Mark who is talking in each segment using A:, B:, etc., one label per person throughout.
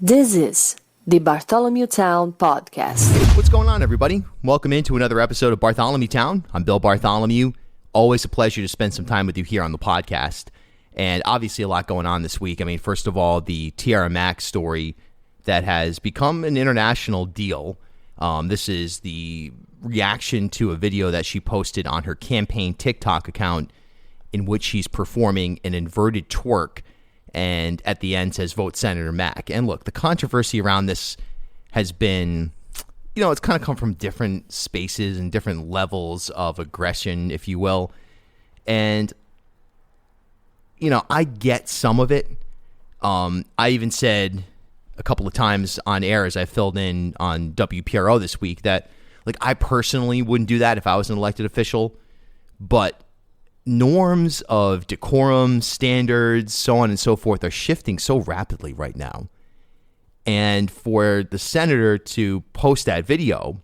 A: This is the Bartholomew Town Podcast.
B: What's going on, everybody? Welcome into another episode of Bartholomew Town. I'm Bill Bartholomew. Always a pleasure to spend some time with you here on the podcast. And obviously a lot going on this week. I mean, first of all, the Tiara Mack story that has become an international deal. This is the reaction to a video that she posted on her campaign TikTok account in which she's performing an inverted twerk and at the end says, vote Senator Mack. And look, the controversy around this has been, it's kind of come from different spaces and different levels of aggression, if you will. And, I get some of it. I even said a couple of times on air as I filled in on WPRO this week that, I personally wouldn't do that if I was an elected official. But norms of decorum, standards, so on and so forth are shifting so rapidly right now. And for the senator to post that video,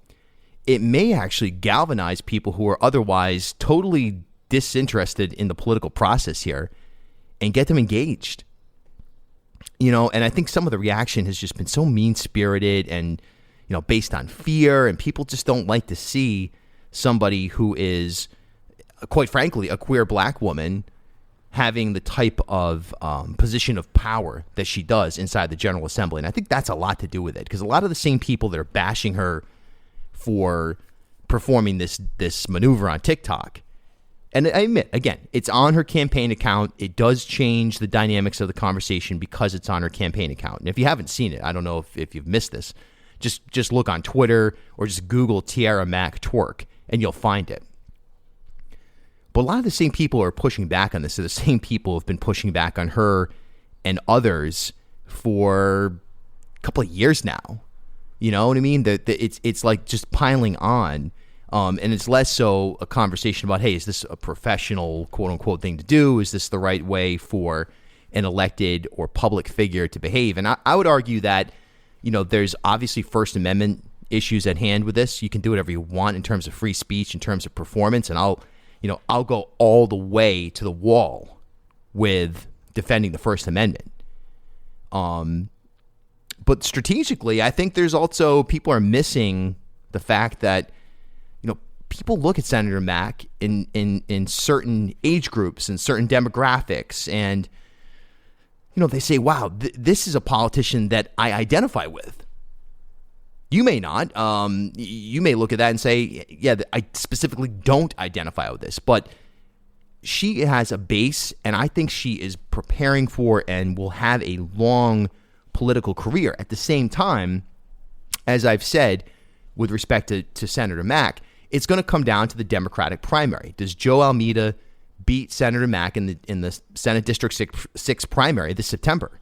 B: it may actually galvanize people who are otherwise totally disinterested in the political process here and get them engaged. And I think some of the reaction has just been so mean-spirited and, based on fear, and people just don't like to see somebody who is, quite frankly, a queer black woman having the type of position of power that she does inside the General Assembly. And I think that's a lot to do with it, because a lot of the same people that are bashing her for performing this maneuver on TikTok, and I admit, again, it's on her campaign account. It does change the dynamics of the conversation because it's on her campaign account. And if you haven't seen it, I don't know if you've missed this, just look on Twitter or just Google Tiara Mack twerk and you'll find it. But a lot of the same people who are pushing back on this are the same people who have been pushing back on her and others for a couple of years now. You know what I mean? It's like just piling on. And it's less so a conversation about, hey, is this a professional, quote unquote, thing to do? Is this the right way for an elected or public figure to behave? And I would argue that, there's obviously First Amendment issues at hand with this. You can do whatever you want in terms of free speech, in terms of performance. And I'll go all the way to the wall with defending the First Amendment. But strategically, I think there's also people are missing the fact that, people look at Senator Mack in certain age groups and certain demographics, and they say, wow, this is a politician that I identify with. You may not. You may look at that and say, yeah, I specifically don't identify with this. But she has a base, and I think she is preparing for and will have a long political career. At the same time, as I've said, with respect to Senator Mack, it's going to come down to the Democratic primary. Does Joe Almeida beat Senator Mack in the Senate District 6 primary this September?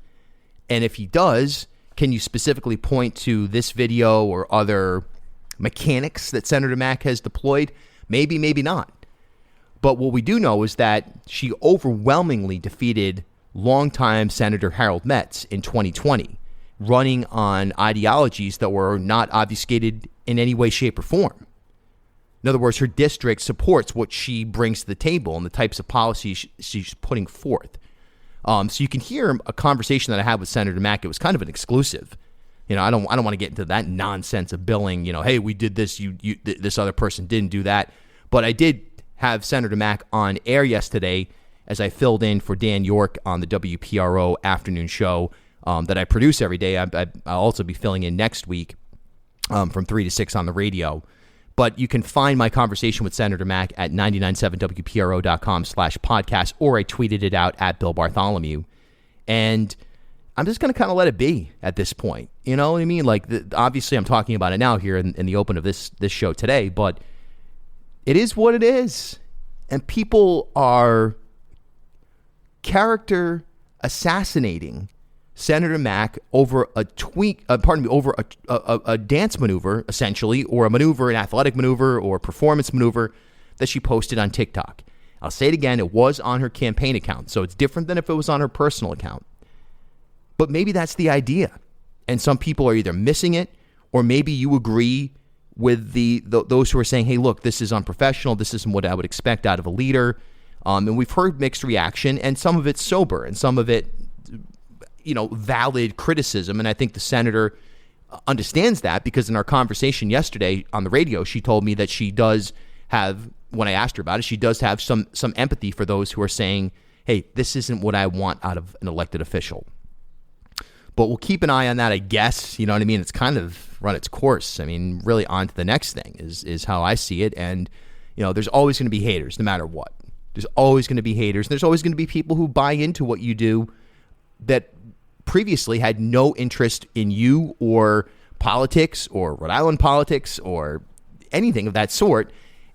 B: And if he does, can you specifically point to this video or other mechanics that Senator Mack has deployed? Maybe, maybe not. But what we do know is that she overwhelmingly defeated longtime Senator Harold Metz in 2020, running on ideologies that were not obfuscated in any way, shape, or form. In other words, her district supports what she brings to the table and the types of policies she's putting forth. So you can hear a conversation that I had with Senator Mack. It was kind of an exclusive. I don't want to get into that nonsense of billing. Hey, we did this. This other person didn't do that. But I did have Senator Mack on air yesterday as I filled in for Dan York on the WPRO afternoon show that I produce every day. I'll also be filling in next week from 3 to 6 on the radio. But you can find my conversation with Senator Mack at 997wpro.com/podcast, or I tweeted it out at Bill Bartholomew. And I'm just going to kind of let it be at this point. You know what I mean? Obviously, I'm talking about it now here in the open of this show today, but it is what it is. And people are character assassinating Senator Mack over a dance maneuver, essentially, or a maneuver, an athletic maneuver or performance maneuver that she posted on TikTok. I'll say it again, it was on her campaign account, so it's different than if it was on her personal account. But maybe that's the idea. And some people are either missing it, or maybe you agree with those who are saying, hey, look, this is unprofessional, this isn't what I would expect out of a leader. And we've heard mixed reaction, and some of it's sober, and some of it valid criticism. And I think the senator understands that, because in our conversation yesterday on the radio, she told me that she does have, when I asked her about it, she does have some empathy for those who are saying, hey, this isn't what I want out of an elected official. But we'll keep an eye on that, I guess. You know what I mean? It's kind of run its course. I mean, really on to the next thing is how I see it. And, there's always going to be haters no matter what. There's always going to be haters. There's always going to be people who buy into what you do that previously had no interest in you or politics or Rhode Island politics or anything of that sort.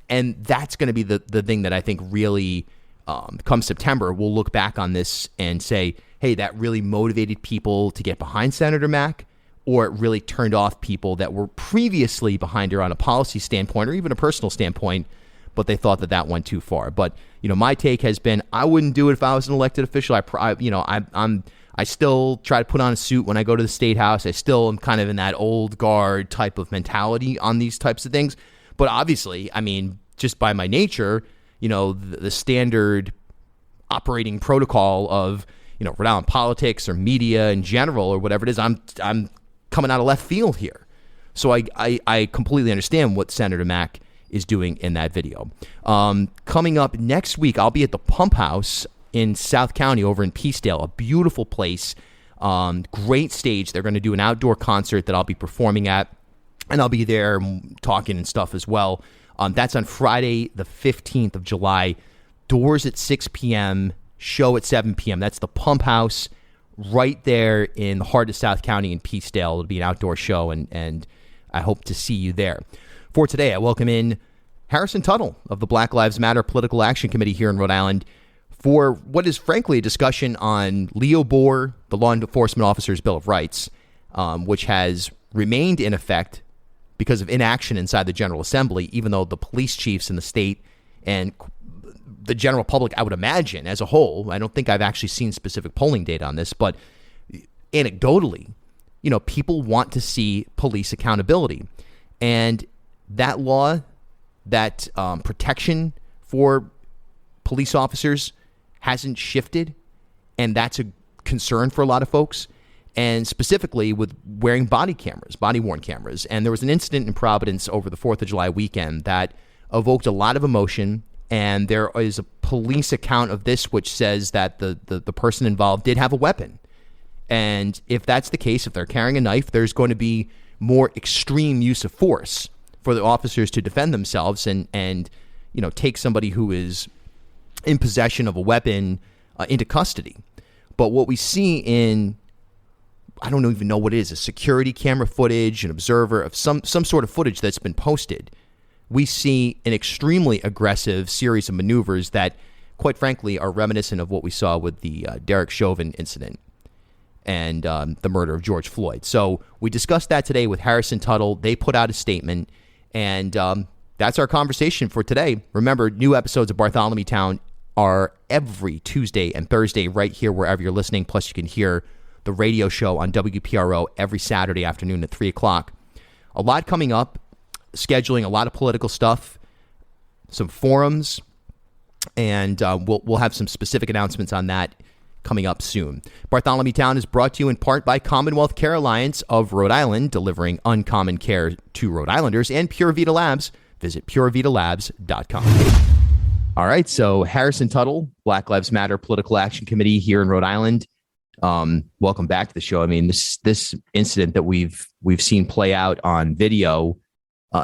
B: And that's going to be the thing that I think really, come September, we'll look back on this and say, hey, that really motivated people to get behind Senator Mack, or it really turned off people that were previously behind her on a policy standpoint or even a personal standpoint, but they thought that went too far. But, my take has been, I wouldn't do it if I was an elected official. I still try to put on a suit when I go to the State House. I still am kind of in that old guard type of mentality on these types of things. But obviously, I mean, just by my nature, the standard operating protocol of, Rhode Island politics or media in general or whatever it is, I'm coming out of left field here. So I completely understand what Senator Mack is doing in that video. Coming up next week, I'll be at the Pump House in South County over in Peacedale, a beautiful place, great stage. They're going to do an outdoor concert that I'll be performing at, and I'll be there talking and stuff as well. That's on Friday, the 15th of July. Doors at 6 p.m., show at 7 p.m. That's the Pump House right there in the heart of South County in Peacedale. It'll be an outdoor show, and I hope to see you there. For today, I welcome in Harrison Tuttle of the Black Lives Matter Political Action Committee here in Rhode Island for what is frankly a discussion on Leo Bohr, the Law Enforcement Officers' Bill of Rights, which has remained in effect because of inaction inside the General Assembly, even though the police chiefs in the state and the general public, I would imagine, as a whole, I don't think I've actually seen specific polling data on this, but anecdotally, people want to see police accountability. And that law, that protection for police officers hasn't shifted, and that's a concern for a lot of folks, and specifically with wearing body-worn cameras. And there was an incident in Providence over the 4th of July weekend that evoked a lot of emotion, and there is a police account of this which says that the person involved did have a weapon. And if that's the case, if they're carrying a knife, there's going to be more extreme use of force for the officers to defend themselves and take somebody who is in possession of a weapon into custody. But what we see in, I don't even know what it is, a security camera footage, an observer of some sort of footage that's been posted, we see an extremely aggressive series of maneuvers that, quite frankly, are reminiscent of what we saw with the Derek Chauvin incident and the murder of George Floyd. So we discussed that today with Harrison Tuttle. They put out a statement, and that's our conversation for today. Remember, new episodes of Bartholomew Town are every Tuesday and Thursday right here wherever you're listening. Plus, you can hear the radio show on WPRO every Saturday afternoon at 3 o'clock. A lot coming up, scheduling a lot of political stuff, some forums, and we'll have some specific announcements on that coming up soon. Bartholomew Town is brought to you in part by Commonwealth Care Alliance of Rhode Island, delivering uncommon care to Rhode Islanders, and Pure Vita Labs. Visit purevitalabs.com. All right, so Harrison Tuttle, Black Lives Matter Political Action Committee here in Rhode Island. Welcome back to the show. I mean, this incident that we've seen play out on video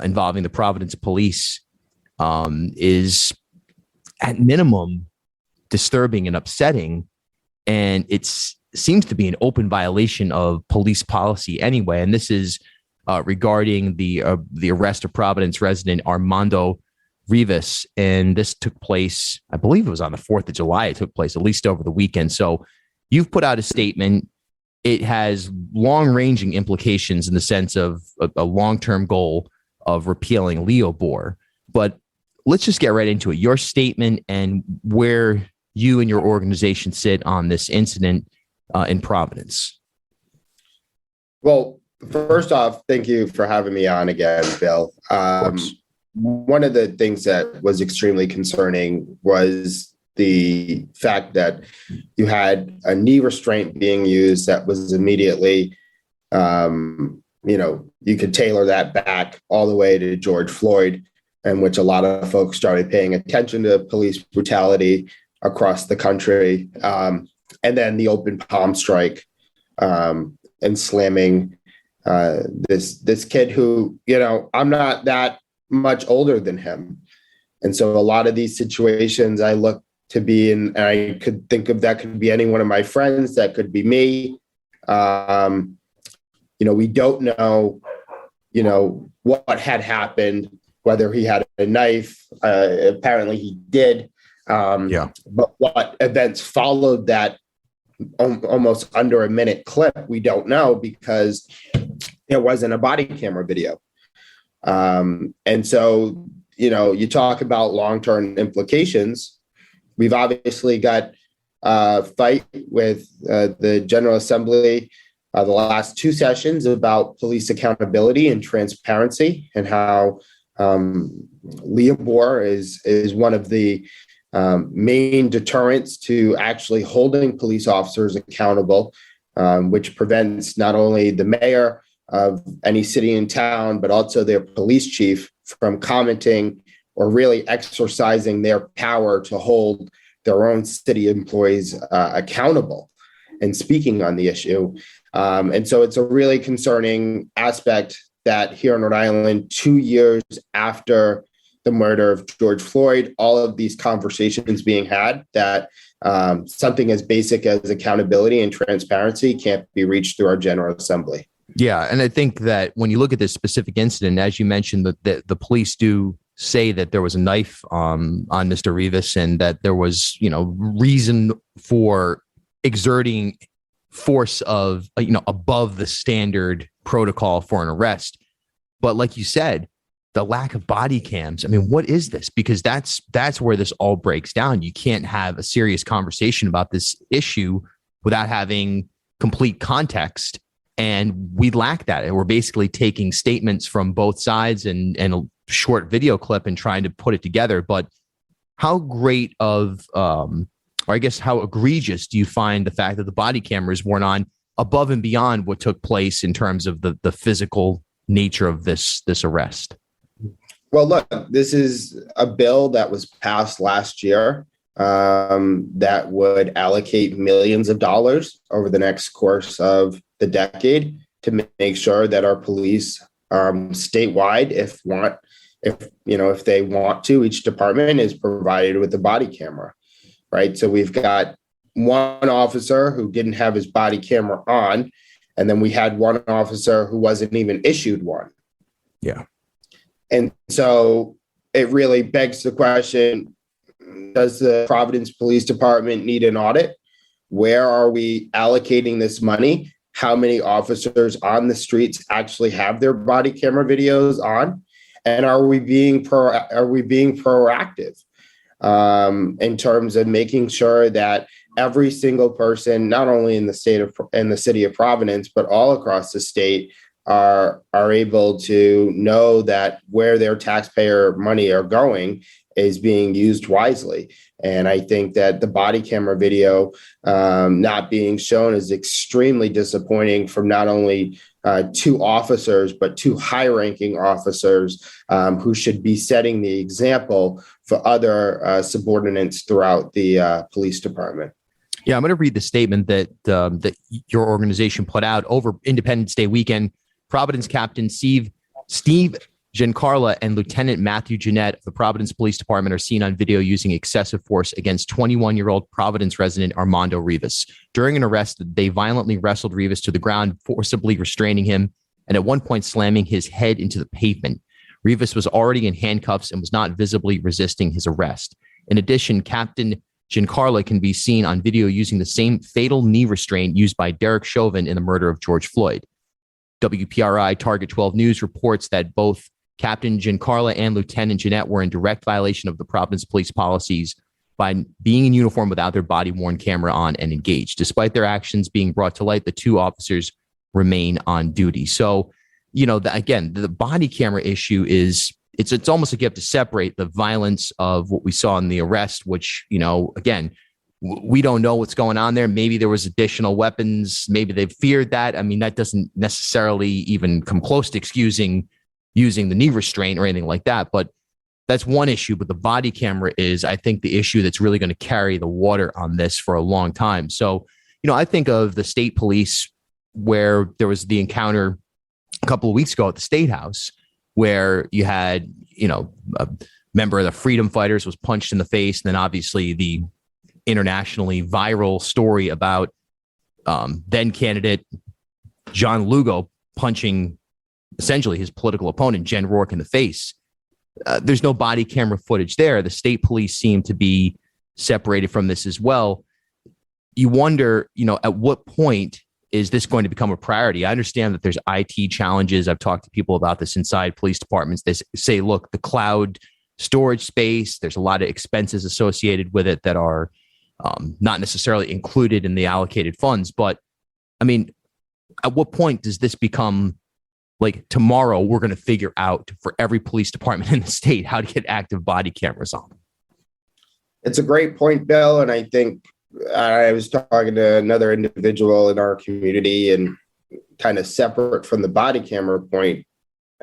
B: involving the Providence Police is at minimum disturbing and upsetting, and it seems to be an open violation of police policy anyway. And this is regarding the arrest of Providence resident Armando Rivas, and this took place, I believe it was on the 4th of July. It took place at least over the weekend. So you've put out a statement. It has long-ranging implications in the sense of a long-term goal of repealing Leo Bohr. But let's just get right into it. Your statement and where you and your organization sit on this incident in Providence.
C: Well, first off, thank you for having me on again, Bill. One of the things that was extremely concerning was the fact that you had a knee restraint being used that was immediately, you could tailor that back all the way to George Floyd, in which a lot of folks started paying attention to police brutality across the country. And then the open palm strike, and slamming this kid who, I'm not that much older than him. And so a lot of these situations I look to be in, and I could think of that could be any one of my friends, that could be me. We don't know, what had happened, whether he had a knife. Apparently he did. But what events followed that almost under a minute clip, we don't know, because there wasn't a body camera video. And so, you talk about long-term implications. We've obviously got a fight with the General Assembly the last two sessions about police accountability and transparency, and how Leobor is one of the main deterrents to actually holding police officers accountable, which prevents not only the mayor of any city and town, but also their police chief from commenting or really exercising their power to hold their own city employees accountable and speaking on the issue. And so it's a really concerning aspect that here in Rhode Island, 2 years after the murder of George Floyd, all of these conversations being had, that something as basic as accountability and transparency can't be reached through our General Assembly.
B: Yeah. And I think that when you look at this specific incident, as you mentioned, the police do say that there was a knife on Mr. Rivas, and that there was, reason for exerting force of, above the standard protocol for an arrest. But like you said, the lack of body cams. I mean, what is this? Because that's where this all breaks down. You can't have a serious conversation about this issue without having complete context. And we lack that. And we're basically taking statements from both sides and a short video clip and trying to put it together. But how great of, or I guess how egregious do you find the fact that the body cameras weren't on above and beyond what took place in terms of the physical nature of this arrest?
C: Well, look, this is a bill that was passed last year that would allocate millions of dollars over the next course of the decade to make sure that our police statewide, if they want to, each department is provided with a body camera, right? So we've got one officer who didn't have his body camera on, and then we had one officer who wasn't even issued one.
B: Yeah.
C: And so it really begs the question, does the Providence Police Department need an audit? Where are we allocating this money? How many officers on the streets actually have their body camera videos on? And are we being proactive in terms of making sure that every single person, not only in the city of Providence, but all across the state, are able to know that where their taxpayer money are going is being used wisely. And I think that the body camera video not being shown is extremely disappointing from not only two officers, but two high-ranking officers who should be setting the example for other subordinates throughout the police department.
B: Yeah, I'm going to read the statement that your organization put out over Independence Day weekend. Providence Captain Steve Giancarlo and Lieutenant Matthew Jeanette of the Providence Police Department are seen on video using excessive force against 21-year-old Providence resident Armando Rivas. During an arrest, they violently wrestled Rivas to the ground, forcibly restraining him, and at one point slamming his head into the pavement. Rivas was already in handcuffs and was not visibly resisting his arrest. In addition, Captain Giancarlo can be seen on video using the same fatal knee restraint used by Derek Chauvin in the murder of George Floyd. WPRI Target 12 News reports that both Captain Giancarlo and Lieutenant Jeanette were in direct violation of the Providence police policies by being in uniform without their body-worn camera on and engaged. Despite their actions being brought to light, the two officers remain on duty. So, again, the body camera issue is it's almost like you have to separate the violence of what we saw in the arrest, which, again, we don't know what's going on there. Maybe there was additional weapons. Maybe they feared that. I mean, that doesn't necessarily even come close to excusing using the knee restraint or anything like that. But that's one issue. But the body camera is, I think, the issue that's really going to carry the water on this for a long time. So, I think of the state police where there was the encounter a couple of weeks ago at the State House where you had, a member of the Freedom Fighters was punched in the face. And then obviously the internationally viral story about then candidate John Lugo punching essentially his political opponent, Jen Rourke, in the face. There's no body camera footage there. The state police seem to be separated from this as well. You wonder, at what point is this going to become a priority? I understand that there's IT challenges. I've talked to people about this inside police departments. They say, look, the cloud storage space, there's a lot of expenses associated with it that are not necessarily included in the allocated funds. But I mean, at what point does this become like tomorrow we're going to figure out for every police department in the state how to get active body cameras on?
C: It's a great point, Bill. And I think I was talking to another individual in our community and kind of separate from the body camera point,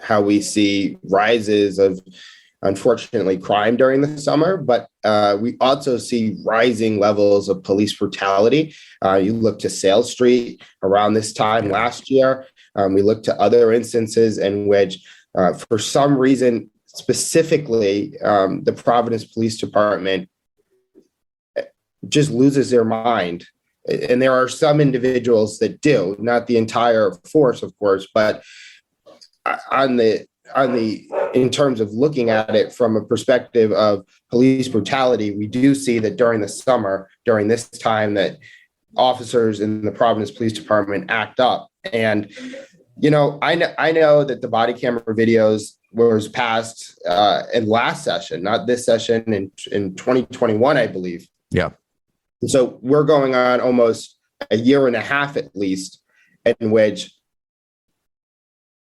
C: how we see rises of, unfortunately, crime during the summer, but we also see rising levels of police brutality. You look to Sale Street around this time last year. We look to other instances in which, for some reason, specifically, the Providence Police Department just loses their mind. And there are some individuals that do, not the entire force, of course, but in terms of looking at it from a perspective of police brutality, we do see that during the summer, during this time, that officers in the Providence Police Department act up. And, I know that the body camera videos was passed in last session, not this session, in 2021, I believe.
B: Yeah.
C: So we're going on almost a year and a half, at least, in which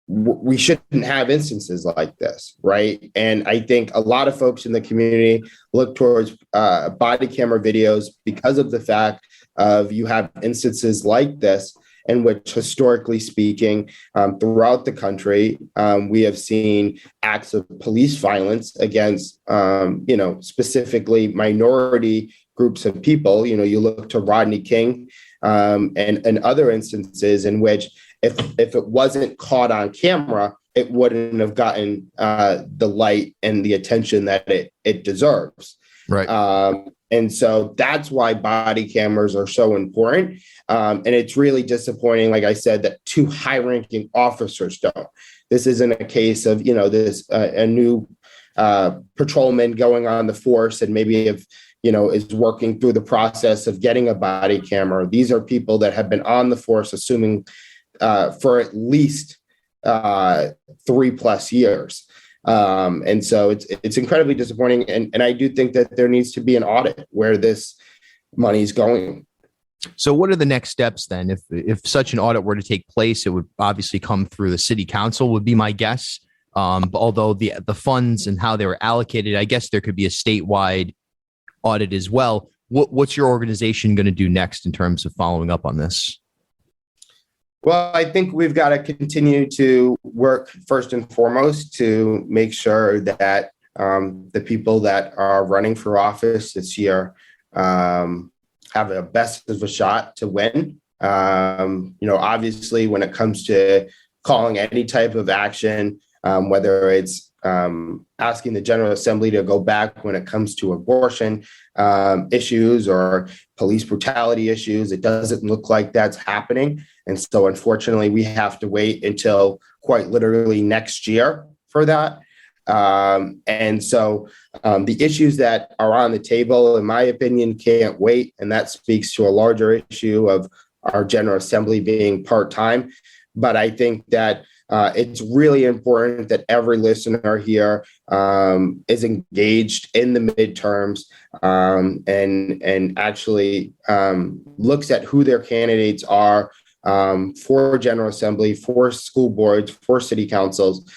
C: we shouldn't have instances like this, right? And I think a lot of folks in the community look towards body camera videos because of the fact of you have instances like this in which, historically speaking, throughout the country, we have seen acts of police violence against, specifically minority groups of people. You look to Rodney King and other instances in which if it wasn't caught on camera, it wouldn't have gotten the light and the attention that it deserves.
B: Right.
C: And so that's why body cameras are so important. And it's really disappointing, like I said, that two high-ranking officers don't. This isn't a case of, a new patrolman going on the force and maybe is working through the process of getting a body camera. These are people that have been on the force, assuming for at least 3+ years. And so it's incredibly disappointing. And I do think that there needs to be an audit where this money is going.
B: So what are the next steps then? If such an audit were to take place, it would obviously come through the city council, would be my guess. Although the funds and how they were allocated, I guess there could be a statewide audit as well. What's your organization going to do next in terms of following up on this?
C: Well, I think we've got to continue to work first and foremost to make sure that the people that are running for office this year have the best of a shot to win. Obviously, when it comes to calling any type of action, whether it's asking the General Assembly to go back when it comes to abortion issues or police brutality issues, it doesn't look like that's happening. And so, unfortunately, we have to wait until quite literally next year for that. And so the issues that are on the table, in my opinion, can't wait. And that speaks to a larger issue of our General Assembly being part-time. But I think that it's really important that every listener here is engaged in the midterms and actually looks at who their candidates are for General Assembly, for school boards, for city councils,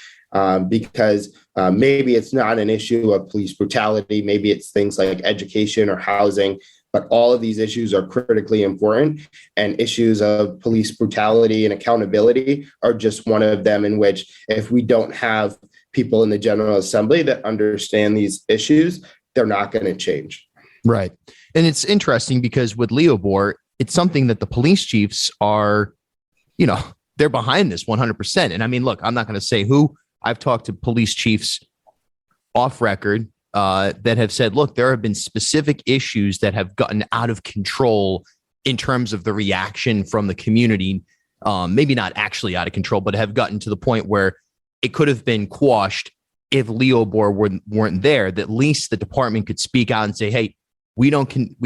C: because maybe it's not an issue of police brutality. Maybe it's things like education or housing. But all of these issues are critically important, and issues of police brutality and accountability are just one of them, in which if we don't have people in the General Assembly that understand these issues, they're not going to change.
B: Right. And it's interesting because with Leobor, it's something that the police chiefs are, they're behind this 100%. And I mean, look, I'm not going to say who. I've talked to police chiefs off record that have said, look, there have been specific issues that have gotten out of control in terms of the reaction from the community, maybe not actually out of control, but have gotten to the point where it could have been quashed if Leobor weren't there, that at least the department could speak out and say, hey, we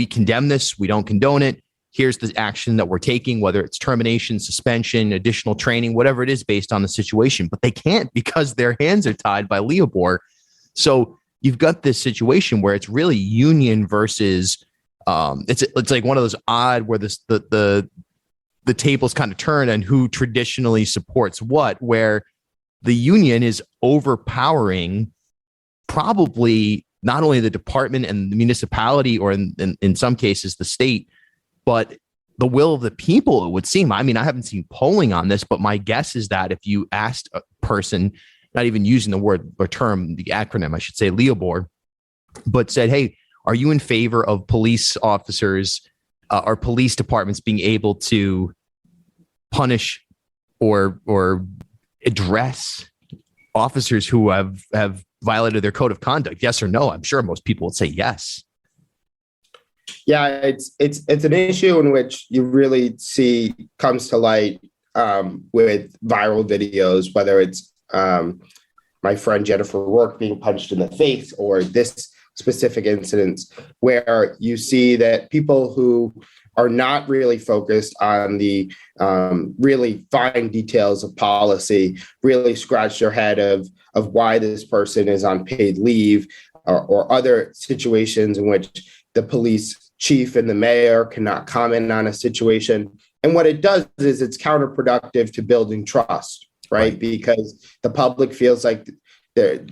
B: condemn this. We don't condone it. Here's the action that we're taking, whether it's termination, suspension, additional training, whatever it is based on the situation. But they can't because their hands are tied by Leobor. So you've got this situation where it's really union versus it's like one of those odd where the tables kind of turn on who traditionally supports what, where the union is overpowering probably not only the department and the municipality, or in some cases the state, but the will of the people, it would seem. I mean, I haven't seen polling on this, but my guess is that if you asked a person, not even using the word or term, the acronym, I should say, Leobor, but said, hey, are you in favor of police officers or police departments being able to punish or address officers who have violated their code of conduct? Yes or no? I'm sure most people would say yes.
C: Yeah, it's an issue in which you really see comes to light with viral videos, whether it's my friend Jennifer Rourke being punched in the face, or this specific incidents where you see that people who are not really focused on the really fine details of policy really scratch their head of why this person is on paid leave, or other situations in which the police chief and the mayor cannot comment on a situation. And what it does is it's counterproductive to building trust, right? Because the public feels like they're,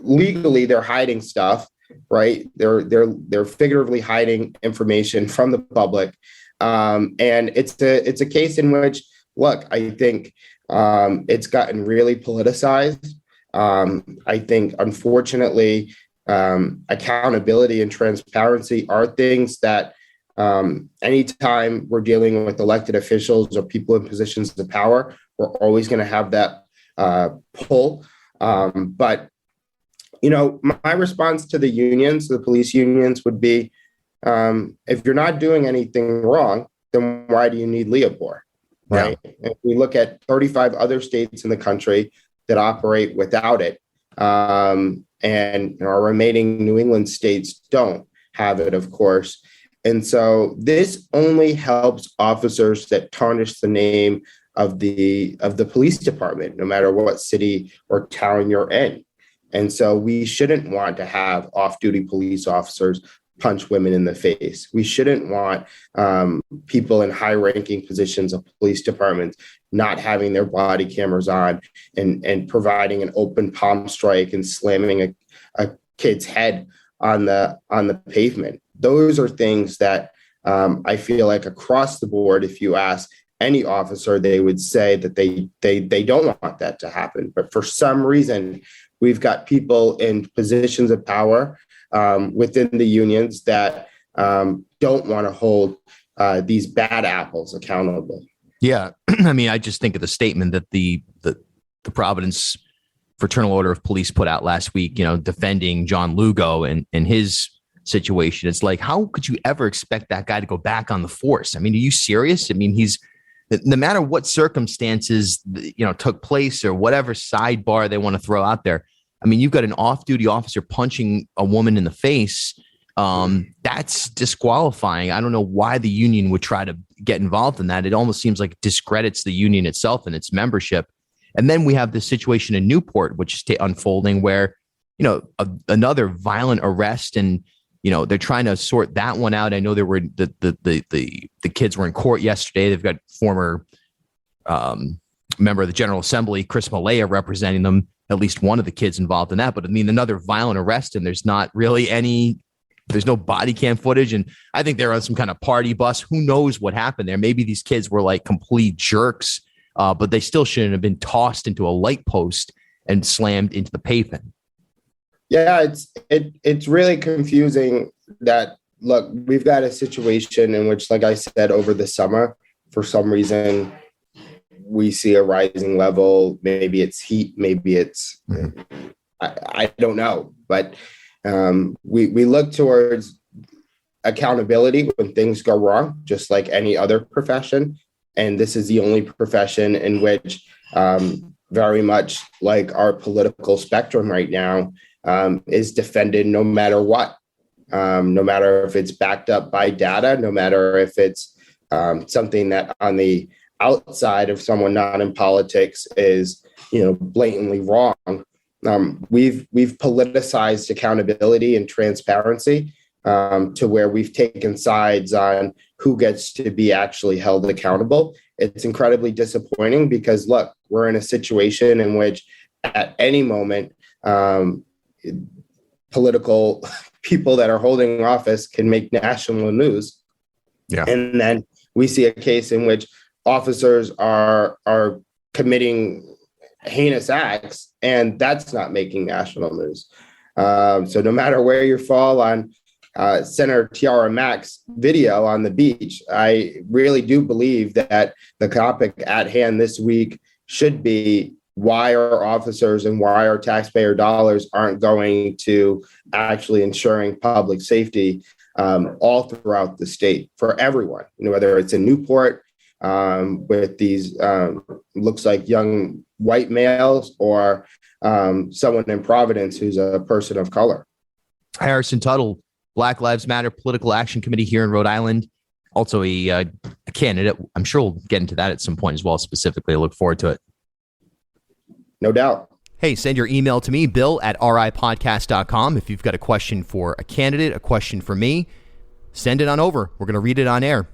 C: legally they're hiding stuff, right? They're figuratively hiding information from the public. And it's a case in which, look, I think it's gotten really politicized. I think, unfortunately, accountability and transparency are things that anytime we're dealing with elected officials or people in positions of power, we're always going to have that pull. But, my response to the unions, the police unions, would be, if you're not doing anything wrong, then why do you need Leobor? Right? Yeah. If we look at 35 other states in the country that operate without it, and our remaining New England states don't have it, of course. And so this only helps officers that tarnish the name of the police department, no matter what city or town you're in. And so we shouldn't want to have off-duty police officers punch women in the face. We shouldn't want people in high-ranking positions of police departments not having their body cameras on and providing an open palm strike and slamming a kid's head on the pavement. Those are things that I feel like across the board, if you ask any officer, they would say that they don't want that to happen. But for some reason, we've got people in positions of power within the unions that don't want to hold these bad apples accountable.
B: Yeah. I mean, I just think of the statement that the Providence Fraternal Order of Police put out last week, defending John Lugo and his situation. It's like, how could you ever expect that guy to go back on the force? I mean, are you serious? I mean, no matter what circumstances, took place or whatever sidebar they want to throw out there. I mean, you've got an off-duty officer punching a woman in the face. That's disqualifying. I don't know why the union would try to get involved in that. It almost seems like it discredits the union itself and its membership. And then we have this situation in Newport, which is unfolding where, another violent arrest, and, they're trying to sort that one out. I know there were the kids were in court yesterday. They've got former member of the General Assembly, Chris Malaya, representing them, at least one of the kids involved in that. But I mean, another violent arrest, and there's not really there's no body cam footage. And I think they're on some kind of party bus. Who knows what happened there? Maybe these kids were like complete jerks, but they still shouldn't have been tossed into a light post and slammed into the pavement.
C: Yeah, it's really confusing that, look, we've got a situation in which, like I said, over the summer, for some reason, we see a rising level. Maybe it's heat, maybe it's, I don't know. But we look towards accountability when things go wrong, just like any other profession. And this is the only profession in which, very much like our political spectrum right now, is defended no matter what, no matter if it's backed up by data, no matter if it's something that on the outside of someone not in politics is, blatantly wrong. We've politicized accountability and transparency to where we've taken sides on who gets to be actually held accountable. It's incredibly disappointing because, look, we're in a situation in which at any moment, political people that are holding office can make national news. Yeah. And then we see a case in which officers are committing heinous acts, and that's not making national news. So no matter where you fall on Senator Tiara Mack's video on the beach, I really do believe that the topic at hand this week should be why our officers and why our taxpayer dollars aren't going to actually ensuring public safety all throughout the state for everyone, whether it's in Newport with these looks like young white males or someone in Providence who's a person of color.
B: Harrison Tuttle, Black Lives Matter Political Action Committee here in Rhode Island, also a candidate. I'm sure we'll get into that at some point as well. Specifically, I look forward to it.
C: No doubt.
B: Hey, send your email to me, bill@ripodcast.com. If you've got a question for a candidate, a question for me, send it on over. We're going to read it on air.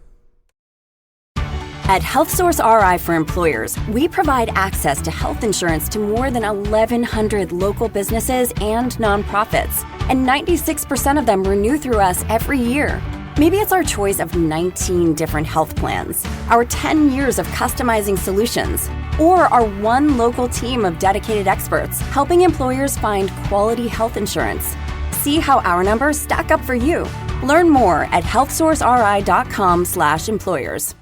D: At HealthSource RI for Employers, we provide access to health insurance to more than 1,100 local businesses and nonprofits, and 96% of them renew through us every year. Maybe it's our choice of 19 different health plans, our 10 years of customizing solutions, or our one local team of dedicated experts helping employers find quality health insurance. See how our numbers stack up for you. Learn more at healthsourceri.com/employers.